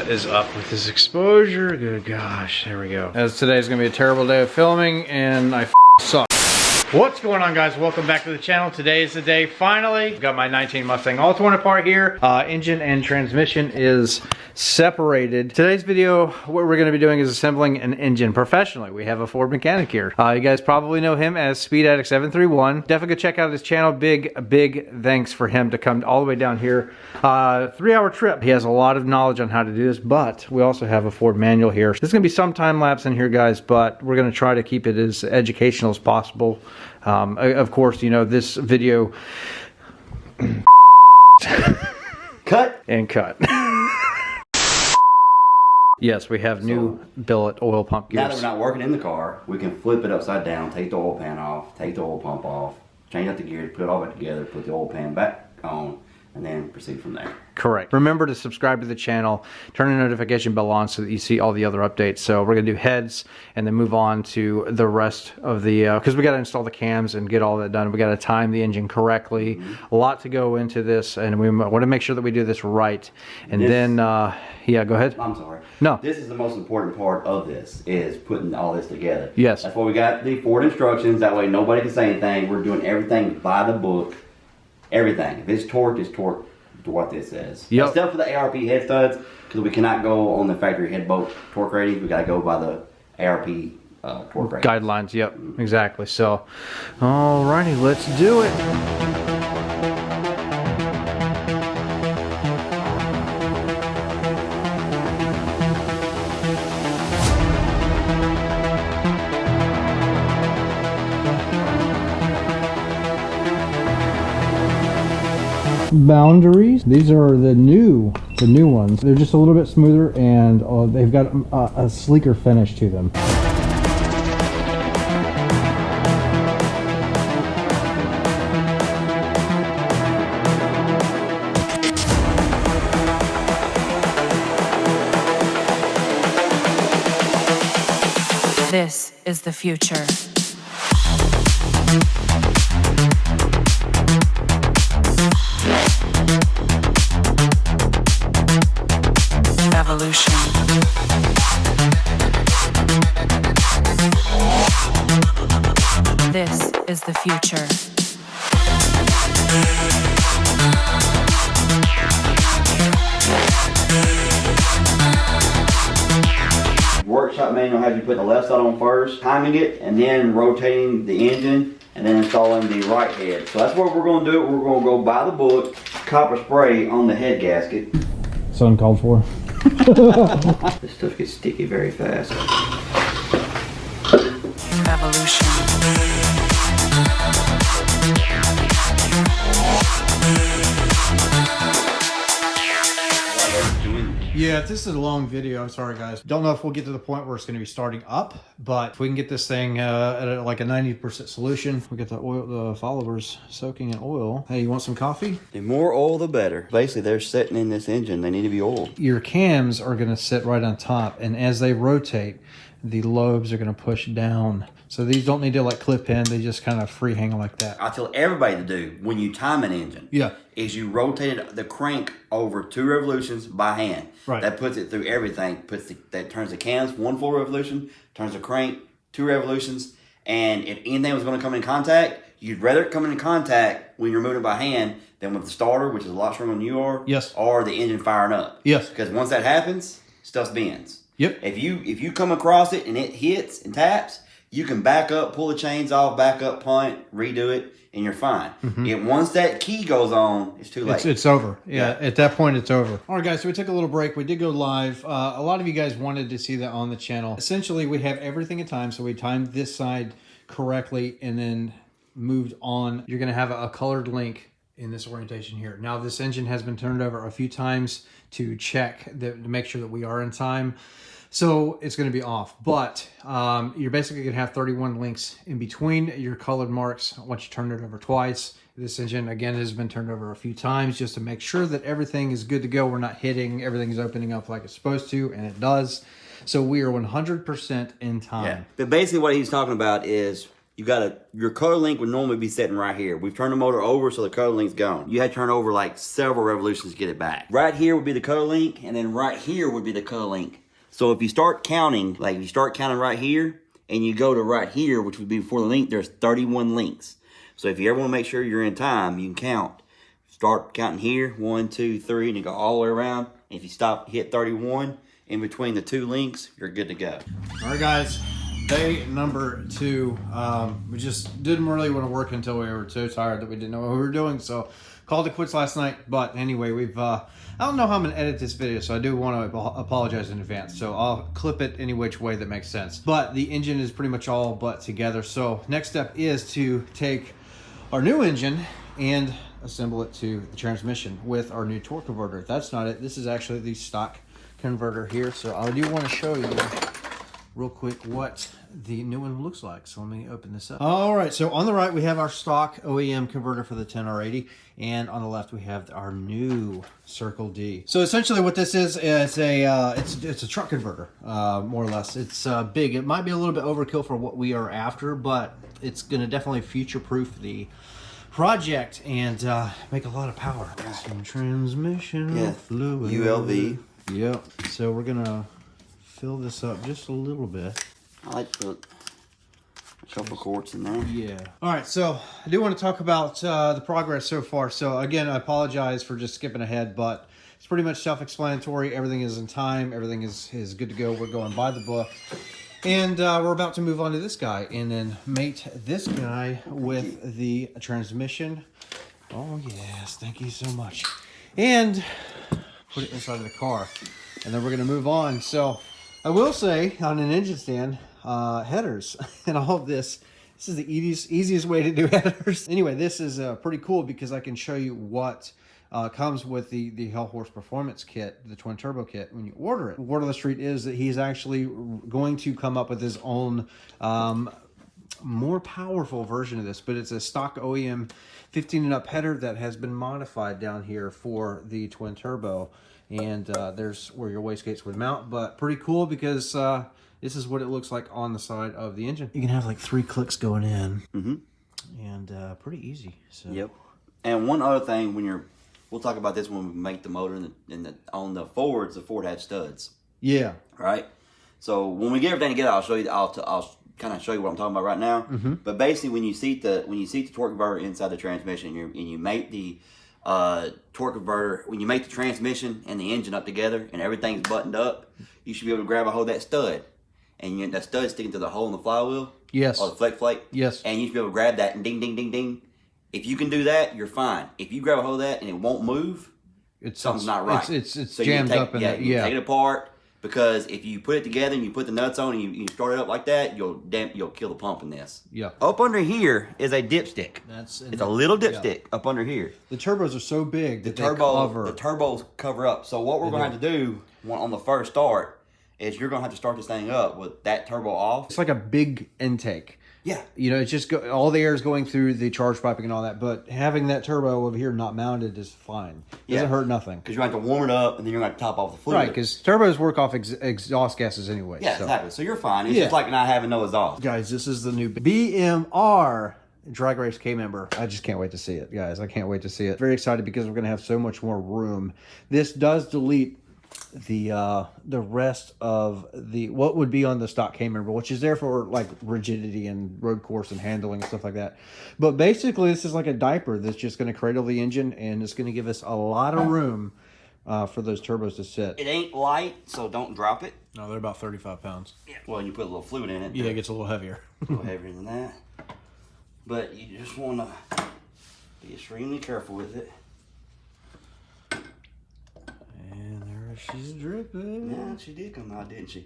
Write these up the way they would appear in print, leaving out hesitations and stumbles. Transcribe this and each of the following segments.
What is up with this exposure? Good gosh, there we go. As today's gonna be a terrible day of filming and I suck. What's going on, guys? Welcome back to the channel. Today is the day, finally. Got my 19 Mustang all torn apart here. Engine and transmission is separated. Today's video, what we're gonna be doing is assembling an engine professionally. We have a Ford mechanic here. You guys probably know him as Speed Addict 731. Definitely go check out his channel. Big thanks for him to come all the way down here. 3-hour trip. He has a lot of knowledge on how to do this, but we also have a Ford manual here. There's gonna be some time lapse in here, guys, but we're gonna try to keep it as educational as possible. Of course, you know, this video cut and cut. Yes, we have new billet oil pump gears. Now that we're not working in the car, we can flip it upside down, take the oil pan off, take the oil pump off, change out the gears, put it all back together, put the oil pan back on, and then proceed from there. Correct. Remember to subscribe to the channel, turn the notification bell on so that you see all the other updates. So we're going to do heads and then move on to the rest of the, because we got to install the cams and get all that done. We got to time the engine correctly. A lot to go into this, and we want to make sure that we do this right. And then, yeah, go ahead. I'm sorry. No. This is the most important part of this, is putting all this together. Yes. That's why we got the Ford instructions. That way nobody can say anything. We're doing everything by the book. Everything. If it's torqued to what this says. Yep. Except for the ARP head studs, because we cannot go on the factory head bolt torque rating. We got to go by the ARP torque rating. Guidelines, yep, exactly. So, alrighty, let's do it. Boundaries. These are the new ones. They're just a little bit smoother, and they've got a sleeker finish to them. This is the future. Evolution. This is the future. Workshop manual has you put the left side on first, timing it, and then rotating the engine, and then installing the right head. So that's what we're going to do. We're going to go by the book, copper spray on the head gasket. So uncalled for. This stuff gets sticky very fast. Evolution. Yeah, if this is a long video, I'm sorry guys. Don't know if we'll get to the point where it's going to be starting up, but if we can get this thing at like a 90% solution, we get the oil, the followers soaking in oil. Hey, you want some coffee? The more oil, the better. Basically, they're sitting in this engine. They need to be oiled. Your cams are going to sit right on top, and as they rotate, the lobes are going to push down. So these don't need to like clip in, they just kind of free hang like that. I tell everybody to do when you time an engine. Yeah. Is you rotate the crank over 2 revolutions by hand. Right. That puts it through everything. That turns the cams 1 full revolution, turns the crank 2 revolutions, and if anything was going to come in contact, you'd rather it come in contact when you're moving it by hand than with the starter, which is a lot stronger than you are. Yes. Or the engine firing up. Yes. Because once that happens, stuff bends. Yep. If you come across it and it hits and taps, you can back up, pull the chains off, back up, punt, redo it, and you're fine. Once that key goes on, it's too late. It's over. Yeah, at that point, it's over. All right, guys, so we took a little break. We did go live. A lot of you guys wanted to see that on the channel. Essentially, we have everything in time, so we timed this side correctly and then moved on. You're going to have a colored link in this orientation here. Now, this engine has been turned over a few times to check, to make sure that we are in time. So it's going to be off, but you're basically going to have 31 links in between your colored marks once you turn it over twice. This engine, again, has been turned over a few times just to make sure that everything is good to go. We're not hitting, everything's opening up like it's supposed to, and it does. So we are 100% in time. Yeah. But basically what he's talking about is your color link would normally be sitting right here. We've turned the motor over so the color link's gone. You had to turn over like several revolutions to get it back. Right here would be the color link, and then right here would be the color link. So if you start counting, like if you start counting right here, and you go to right here, which would be before the link, there's 31 links. So if you ever want to make sure you're in time, you can count. Start counting here, 1, 2, 3, and you go all the way around. And if you stop, hit 31, in between the 2 links, you're good to go. All right, guys. Day number 2. We just didn't really want to work until we were so tired that we didn't know what we were doing. So called it quits last night. But anyway, we've I don't know how I'm gonna edit this video, so I do want to apologize in advance. So I'll clip it any which way that makes sense. But the engine is pretty much all but together. So next step is to take our new engine and assemble it to the transmission with our new torque converter. That's not it. This is actually the stock converter here. So I do want to show you real quick what the new one looks like. So let me open this up. All right, so on the right we have our stock OEM converter for the 10R80, and on the left we have our new Circle D. So essentially what this is it's a truck converter, more or less. It's big. It might be a little bit overkill for what we are after, but it's gonna definitely future-proof the project and make a lot of power. Some transmission fluid. ULV. Yep. So we're gonna fill this up just a little bit. I like to put a couple quarts in there. Yeah. All right, so I do want to talk about the progress so far. So again, I apologize for just skipping ahead, but it's pretty much self-explanatory. Everything is in time. Everything is good to go. We're going by the book. And we're about to move on to this guy and then mate this guy with the transmission. Oh, yes. Thank you so much. And put it inside of the car. And then we're going to move on. So I will say on an engine stand, headers and all of this is the easiest way to do headers. Anyway, this is pretty cool because I can show you what comes with the Hell Horse Performance Kit, the twin turbo kit, when you order it. Word on the street is that he's actually going to come up with his own more powerful version of this, but it's a stock OEM 15 and up header that has been modified down here for the twin turbo. And there's where your wastegates would mount, but pretty cool because this is what it looks like on the side of the engine. You can have like 3 clicks going in, and pretty easy. So. Yep. And one other thing, we'll talk about this when we make the motor on the Fords. The Ford had studs. Yeah. Right. So when we get everything together, I'll show you. I'll kind of show you what I'm talking about right now. But basically, when you seat the torque converter inside the transmission, and you make the torque converter, when you make the transmission and the engine up together and everything's buttoned up, you should be able to grab a hold of that stud, and that stud sticking to the hole in the flywheel. Yes. Or the flex plate. Yes. And you should be able to grab that and ding, ding, ding, ding. If you can do that, you're fine. If you grab a hold of that and it won't move, something's not right. It's so jammed up in it. there. Yeah. Take it apart, because if you put it together and you put the nuts on and you start it up like that, you'll kill the pump in this. Yeah. Up under here is a dipstick. It's a little dipstick up under here. The turbos are so big that the turbos cover up. So what we're going to have to do on the first start is you're going to have to start this thing up with that turbo off. It's like a big intake. Yeah. You know, it's just all the air is going through the charge piping and all that, but having that turbo over here not mounted is fine. Doesn't hurt nothing. Because you're going to have to warm it up and then you're going to top off the fluid. Right, because turbos work off exhaust gases anyway. Yeah, exactly. So you're fine. It's just like not having no exhaust. Guys, this is the new BMR Drag Race K member. I just can't wait to see it, guys. I can't wait to see it. Very excited because we're going to have so much more room. This does delete the rest of what would be on the stock K member, which is there for like rigidity and road course and handling and stuff like that. But basically, this is like a diaper that's just going to cradle the engine, and it's going to give us a lot of room for those turbos to sit. It ain't light, so don't drop it. No, they're about 35 pounds. Yeah. Well, and you put a little fluid in it. Yeah, it gets a little heavier. A little heavier than that. But you just want to be extremely careful with it. And there she's dripping. Yeah, she did come out, didn't she?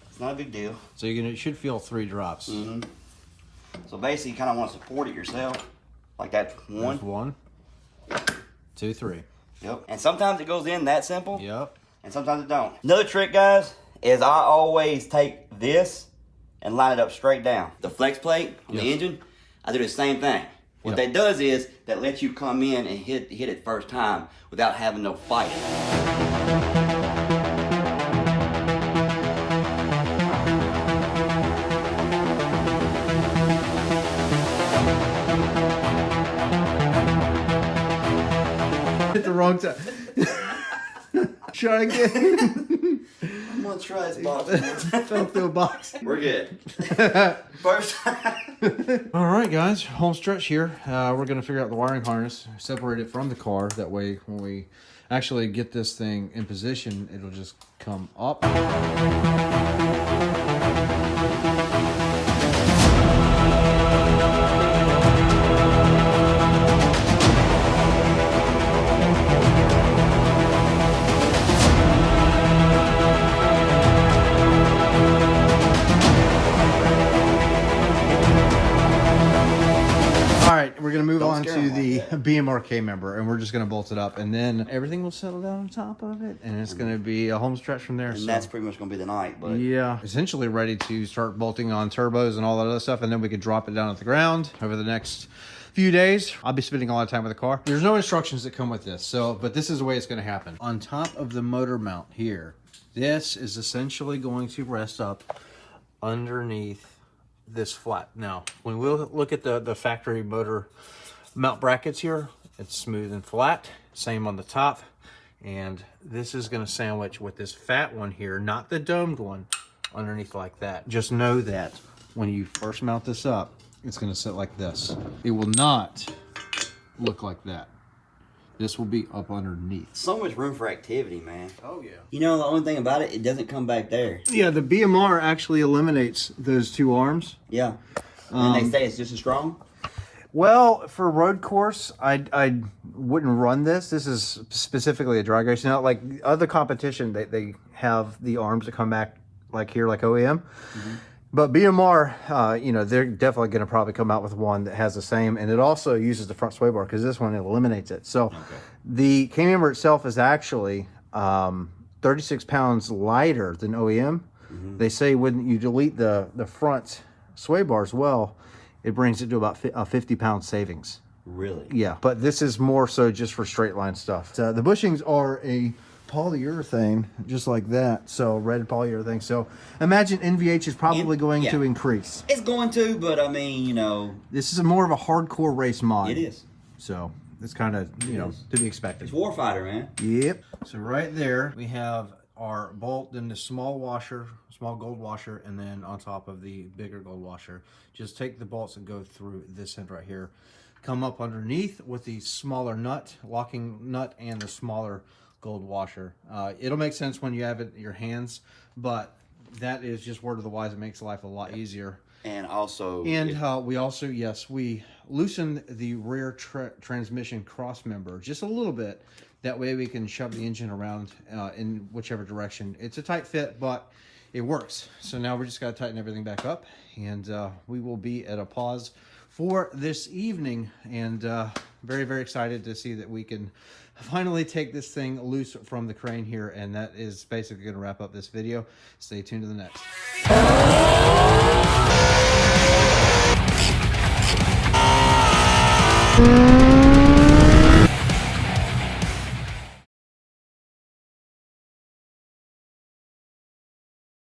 It's not a big deal. So you should feel 3 drops. So basically, you kind of want to support it yourself. Like that's one. There's 1, 2, 3. Yep. And sometimes it goes in that simple. Yep. And sometimes it don't. Another trick, guys, is I always take this and line it up straight down. The flex plate on the engine, I do the same thing. What that does is that lets you come in and hit it first time without having no fight. wrong time. Try again. I'm gonna try this box. Fell through a box. We're good. First time. All right, guys, home stretch here. We're gonna figure out the wiring harness, separate it from the car. That way, when we actually get this thing in position, it'll just come up. We're going to move on to the BMRK member, and we're just going to bolt it up, and then everything will settle down on top of it, and it's going to be a home stretch from there. And that's pretty much going to be the night. But yeah, essentially ready to start bolting on turbos and all that other stuff, and then we could drop it down at the ground over the next few days. I'll be spending a lot of time with the car. There's no instructions that come with this, but this is the way it's going to happen. On top of the motor mount here, this is essentially going to rest up underneath this flat. Now, when we look at the factory motor mount brackets here, it's smooth and flat. Same on the top. And this is going to sandwich with this fat one here, not the domed one, underneath like that. Just know that when you first mount this up, it's going to sit like this. It will not look like that. This will be up underneath. So much room for activity, man. Oh, yeah. You know, the only thing about it, it doesn't come back there. Yeah, the BMR actually eliminates those two arms. Yeah. And they say it's just as strong? Well, for road course, I wouldn't run this. This is specifically a drag race. Now, like other competition, they have the arms that come back like here, like OEM. Mm-hmm. But BMR, you know, they're definitely going to probably come out with one that has the same, and it also uses the front sway bar because this one eliminates it. So the K-member itself is actually 36 pounds lighter than OEM. Mm-hmm. They say when you delete the front sway bar as well, it brings it to about a 50-pound savings. Really? Yeah, but this is more so just for straight line stuff. So the bushings are a polyurethane, just like that. So red polyurethane. So imagine NVH is probably going to increase. It's going to, but I mean, you know, this is more of a hardcore race mod. It is. So it's kind of, you know, to be expected. It's warfighter, man. Yep. So right there we have our bolt, then the small washer, small gold washer, and then on top of the bigger gold washer. Just take the bolts and go through this end right here. Come up underneath with the smaller nut, locking nut, and the smaller gold washer. It'll make sense when you have it in your hands, but that is just word of the wise. It makes life a lot easier. And also, we loosen the rear transmission cross member just a little bit. That way we can shove the engine around in whichever direction. It's a tight fit, but it works. So now we just got to tighten everything back up, and we will be at a pause for this evening, and very, very excited to see that we can finally take this thing loose from the crane here, and that is basically going to wrap up this video. Stay tuned to the next.